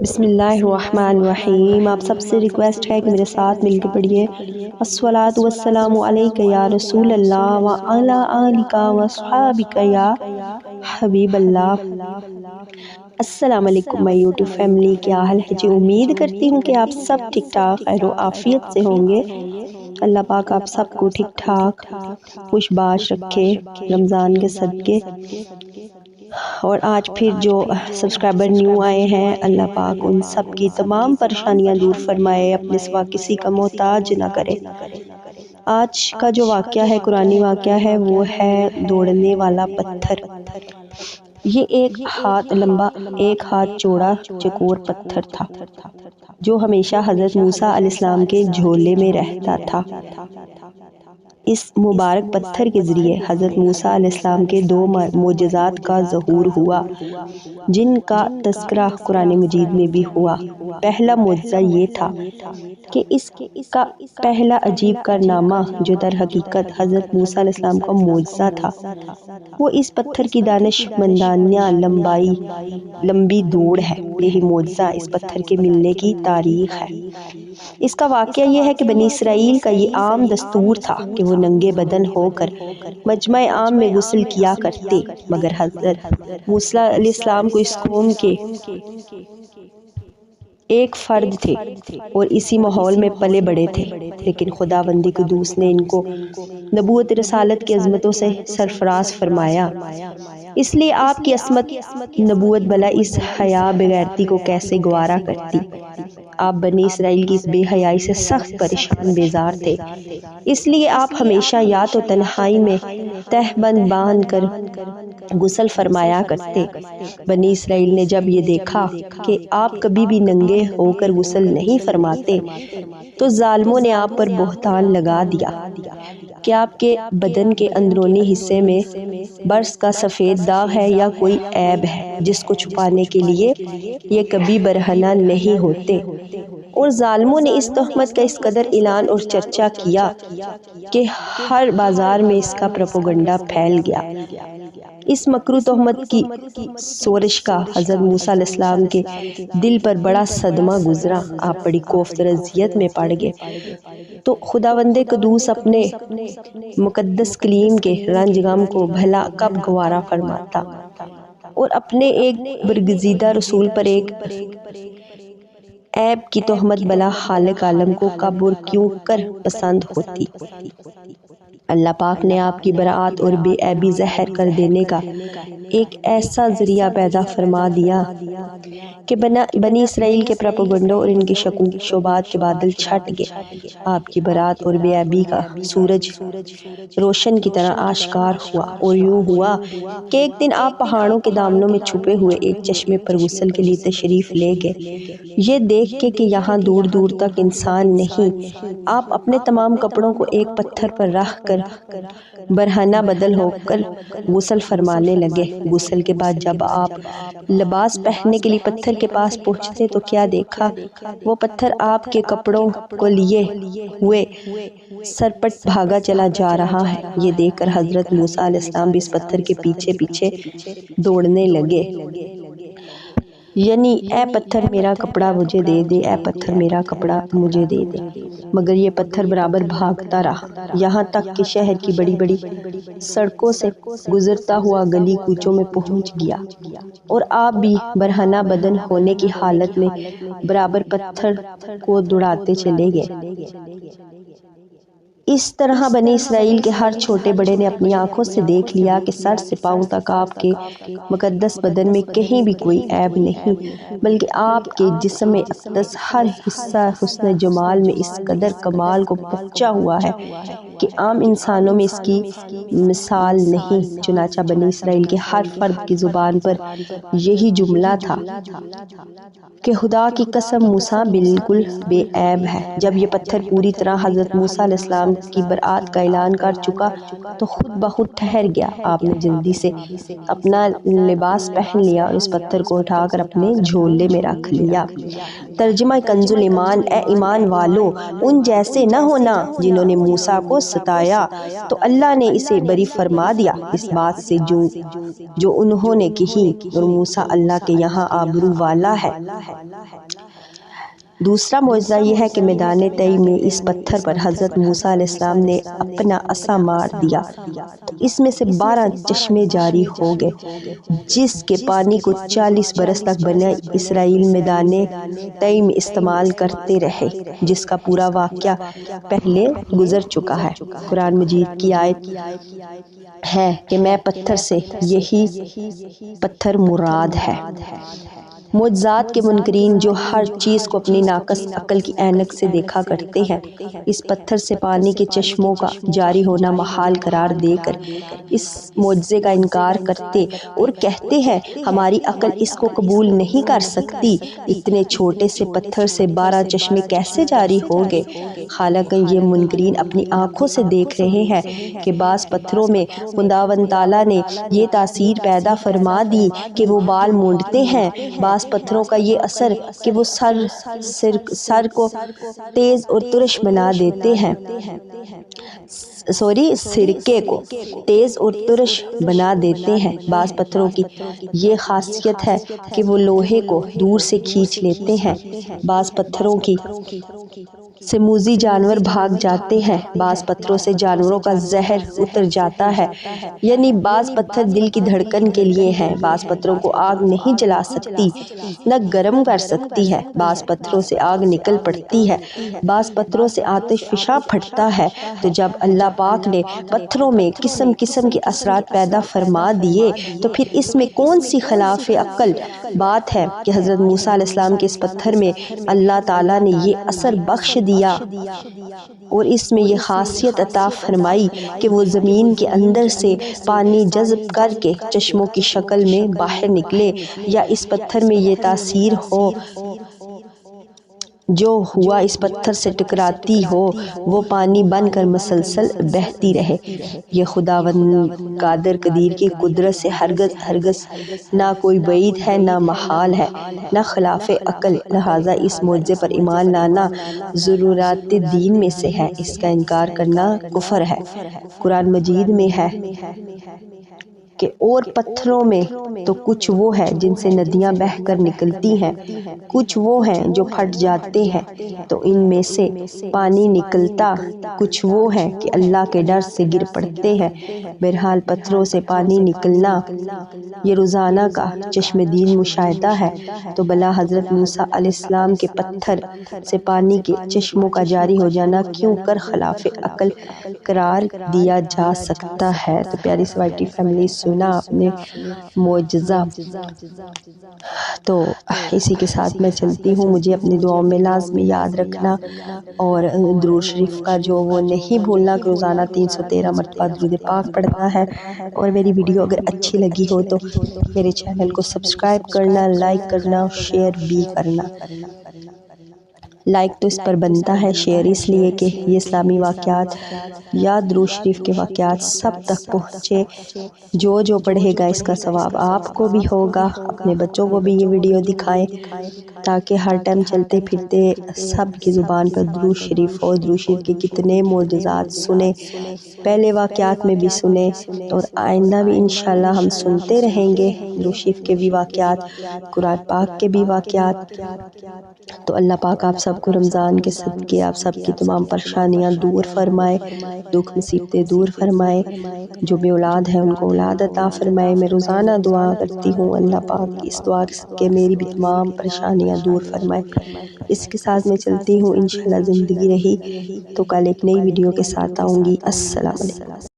بسم اللہ الرحمن الرحیم۔ آپ سب سے ریکویسٹ ہے کہ میرے ساتھ مل کے پڑھیے الصلاۃ والسلام علیک یا رسول اللہ وعلی آلک واصحابک یا حبیب اللہ۔ السلام علیکم مائی یوٹیوب فیملی، کیا حال ہے جی؟ امید کرتی ہوں کہ آپ سب ٹھیک ٹھاک خیر و عافیت سے ہوں گے۔ اللہ پاک آپ سب کو ٹھیک ٹھاک خوش باش رکھے رمضان کے صدقے۔ اور آج پھر جو سبسکرائبر نیو آئے ہیں، اللہ پاک ان سب کی تمام پریشانیاں دور فرمائے، اپنے سوا کسی کا محتاج نہ کرے۔ آج کا جو واقعہ ہے، قرآنی واقعہ ہے، وہ ہے دوڑنے والا پتھر۔ یہ ایک ہاتھ لمبا، ایک ہاتھ چوڑا چکور پتھر تھا جو ہمیشہ حضرت موسیٰ علیہ السلام کے جھولے میں رہتا تھا۔ اس مبارک پتھر کے ذریعے حضرت موسیٰ علیہ السلام کے دو معجزات کا ظہور ہوا، جن کا تذکرہ قرآن مجید میں بھی ہوا۔ پہلا معجزہ یہ تھا کہ اس کا پہلا عجیب کارنامہ، جو در حقیقت حضرت موسیٰ علیہ السلام کا معجزہ تھا، وہ اس پتھر کی دانش مندانہ لمبی دوڑ ہے۔ یہی معجزہ اس پتھر کے ملنے کی تاریخ ہے۔ اس کا واقعہ یہ ہے کہ بنی اسرائیل کا یہ عام دستور تھا کہ وہ ننگے بدن ہو کر مجمع عام میں غسل کیا کرتے، مگر حضرت موسیٰ علیہ السلام کو اس قوم کے ایک فرد تھے اور اسی ماحول میں پلے بڑے تھے، لیکن خداوند قدوس نے ان کو نبوت رسالت کی عظمتوں سے سرفراز فرمایا۔ اس لیے آپ کی عصمت نبوت بھلا اس حیا بغیرتی کو کیسے گوارا کرتی؟ آپ بنی اسرائیل کی اس بے حیائی سے سخت پریشان بیزار تھے، اس لیے آپ ہمیشہ یا تو تنہائی میں تہ بند باندھ کر غسل فرمایا کرتے۔ بنی اسرائیل نے جب یہ دیکھا کہ آپ کبھی بھی ننگے ہو کر غسل نہیں فرماتے، تو ظالموں نے آپ پر بہتان لگا دیا کہ آپ کے بدن کے اندرونی حصے میں برس کا سفید داغ ہے یا کوئی عیب ہے، جس کو چھپانے کے لیے یہ کبھی برہنہ نہیں ہوتے۔ اور ظالموں نے اس تہمت کا اس قدر اعلان اور چرچا کیا کہ ہر بازار میں اس کا پروپیگنڈا پھیل گیا۔ اس مکروہ تہمت کی سورش کا حضرت موسیٰ علیہ السلام کے دل پر بڑا صدمہ گزرا۔ آپ بڑی کوفت اور اذیت میں پڑ گئے، تو خداوند قدوس اپنے مقدس کلیم کے رنج غم کو بھلا کب گوارا فرماتا، اور اپنے ایک برگزیدہ رسول پر ایک عیب کی تہمت بھلا خالق عالم کو کب اور کیوں کر پسند ہوتی؟ اللہ پاک نے آپ کی براعت اور بے عیبی ظاہر کر دینے کا ایک ایسا ذریعہ پیدا فرما دیا کہ بنی اسرائیل کے پروپیگنڈوں اور ان کے شکوک شبہات کے بادل چھٹ گئے۔ آپ کی براعت اور بے عیبی کا سورج روشن کی طرح آشکار ہوا، اور یوں ہوا کہ ایک دن آپ پہاڑوں کے دامنوں میں چھپے ہوئے ایک چشمے پر غسل کے لیے تشریف لے گئے۔ یہ دیکھ کے کہ یہاں دور دور تک انسان نہیں، آپ اپنے تمام کپڑوں کو ایک پتھر پر رکھ کر برہنہ بدل ہو کر غسل فرمانے لگے۔ غسل کے بعد جب آپ لباس پہننے کے لیے پتھر کے پاس پہنچتے تو کیا دیکھا؟ وہ پتھر آپ کے کپڑوں کو لیے ہوئے سرپٹ بھاگا چلا جا رہا ہے۔ یہ دیکھ کر حضرت موسیٰ علیہ السلام بھی اس پتھر کے پیچھے پیچھے دوڑنے لگے، یعنی اے پتھر میرا کپڑا مجھے دے دے، اے پتھر میرا کپڑا مجھے دے دے۔ مگر یہ پتھر برابر بھاگتا رہا، یہاں تک کہ شہر کی بڑی بڑی سڑکوں سے گزرتا ہوا گلی کوچوں میں پہنچ گیا، اور آپ بھی برہنہ بدن ہونے کی حالت میں برابر پتھر کو دوڑاتے چلے گئے۔ اس طرح بنی اسرائیل کے ہر چھوٹے بڑے نے اپنی آنکھوں سے دیکھ لیا کہ سر سے پاؤں تک آپ کے مقدس بدن میں کہیں بھی کوئی عیب نہیں، بلکہ آپ کے جسم اقدس ہر حصہ حسن جمال میں اس قدر کمال کو پہنچا ہوا ہے کہ عام انسانوں میں اس کی مثال نہیں۔ چنانچہ بنی اسرائیل کے ہر فرد کی زبان پر یہی جملہ تھا کہ خدا کی قسم موسیٰ بالکل بے عیب ہے۔ جب یہ پتھر پوری طرح حضرت موسیٰ علیہ السلام کی برات کا اعلان کر چکا تو خود بخود ٹھہر گیا۔ آپ نے جلدی سے اپنا لباس پہن لیا اور اس پتھر کو اٹھا کر اپنے جھولے میں رکھ لیا۔ ترجمہ کنز الایمان: اے ایمان والو، ان جیسے نہ ہونا جنہوں نے موسیٰ کو ستایا تو اللہ نے اسے بری فرما دیا اس بات سے جو انہوں نے کہی، اور موسیٰ اللہ کے یہاں آبرو والا ہے۔ دوسرا معجزہ یہ ہے کہ میدان طی میں اس پتھر پر حضرت موسیٰ علیہ السلام نے اپنا عصا مار دیا تو اس میں سے 12 چشمے جاری ہو گئے، جس کے پانی کو 40 برس تک بنی اسرائیل میدان طی میں استعمال کرتے رہے، جس کا پورا واقعہ پہلے گزر چکا ہے۔ قرآن مجید کی آیت ہے کہ میں پتھر سے، یہی پتھر مراد ہے۔ معجزات کے منکرین جو ہر چیز کو اپنی ناقص عقل کی اینک سے دیکھا کرتے ہیں، اس پتھر سے پانی کے چشموں کا جاری ہونا محال قرار دے کر اس معجزے کا انکار کرتے اور کہتے ہیں ہماری عقل اس کو قبول نہیں کر سکتی، اتنے چھوٹے سے پتھر سے 12 چشمے کیسے جاری ہو گئے؟ حالانکہ یہ منکرین اپنی آنکھوں سے دیکھ رہے ہیں کہ بعض پتھروں میں خداوند تعالیٰ نے یہ تاثیر پیدا فرما دی کہ وہ بال مونڈتے ہیں، بعض پتھروں کا یہ اثر کہ وہ سر کو تیز اور ترش بنا دیتے ہیں، سرکے کو تیز اور ترش بنا دیتے ہیں۔ بعض پتھروں کی یہ خاصیت ہے کہ وہ لوہے کو دور سے کھینچ لیتے ہیں، بعض پتھروں کی سے موذی جانور بھاگ جاتے ہیں، بعض پتھروں سے جانوروں کا زہر اتر جاتا ہے، یعنی بعض پتھر دل کی دھڑکن کے لیے ہیں، بعض پتھروں کو آگ نہیں جلا سکتی نہ گرم کر سکتی ہے، بعض پتھروں سے آگ نکل پڑتی ہے، بعض پتھروں سے آتش فشاں پھٹتا ہے۔ تو جب اللہ پاک نے پتھروں میں قسم قسم کے اثرات پیدا فرما دیے تو پھر اس میں کون سی خلاف عقل بات ہے کہ حضرت موسیٰ علیہ السلام کے اس پتھر میں اللہ تعالیٰ نے یہ اثر بخش دیا اور اس میں یہ خاصیت عطا فرمائی کہ وہ زمین کے اندر سے پانی جذب کر کے چشموں کی شکل میں باہر نکلے، یا اس پتھر میں یہ تاثیر ہو جو ہوا اس پتھر سے ٹکراتی ہو وہ پانی بن کر مسلسل بہتی رہے۔ یہ خداوند قادر قدیر کی قدرت سے ہرگز نہ کوئی بعید ہے، نہ محال ہے، نہ خلاف عقل، لہٰذا اس معجزے پر ایمان لانا ضرورات دین میں سے ہے، اس کا انکار کرنا کفر ہے۔ قرآن مجید میں ہے کہ اور پتھروں میں تو کچھ وہ ہے جن سے ندیاں بہہ کر نکلتی ہیں، کچھ وہ ہیں جو پھٹ جاتے ہیں تو ان میں سے پانی نکلتا، کچھ وہ ہیں کہ اللہ کے ڈر سے گر پڑتے ہیں۔ بہرحال پتھروں سے پانی نکلنا یہ روزانہ کا چشم دین مشاہدہ ہے، تو بلا حضرت موسیٰ علیہ السلام کے پتھر سے پانی کے چشموں کا جاری ہو جانا کیوں کر خلاف عقل قرار دیا جا سکتا ہے؟ تو پیاری سوائٹی فیملی سنا آپ نے معجزہ، تو اسی کے ساتھ میں چلتی ہوں۔ مجھے اپنی دعاؤں میں لازمی یاد رکھنا اور درود شریف کا جو وہ نہیں بھولنا کہ روزانہ 313 مرتبہ درود پاک پڑھنا ہے، اور میری ویڈیو اگر اچھی لگی ہو تو میرے چینل کو سبسکرائب کرنا، لائک کرنا، شیئر بھی کرنا۔ لائک تو اس پر بنتا ہے، شیئر اس لیے کہ یہ اسلامی واقعات یا درود شریف کے واقعات سب تک پہنچے، جو پڑھے گا اس کا ثواب آپ کو بھی ہوگا، اپنے بچوں کو بھی یہ ویڈیو دکھائیں تاکہ ہر ٹائم چلتے پھرتے سب کی زبان پر درود شریف ہو۔ درود شریف کے کتنے معجزات سنیں، پہلے واقعات میں بھی سنیں اور آئندہ بھی انشاءاللہ ہم سنتے رہیں گے درود شریف کے بھی واقعات، قرآن پاک کے بھی واقعات۔ تو اللہ پاک آپ سب کو رمضان کے صدقے آپ سب کی تمام پریشانیاں دور فرمائے، دکھ مصیبتیں دور فرمائے، جو بے اولاد ہیں ان کو اولاد عطا فرمائے۔ میں روزانہ دعا کرتی ہوں اللہ پاک اس دعا کے صدقے میری بھی تمام پریشانیاں دور فرمائے۔ اس کے ساتھ میں چلتی ہوں، انشاءاللہ زندگی رہی تو کل ایک نئی ویڈیو کے ساتھ آؤں گی۔ السلام علیکم۔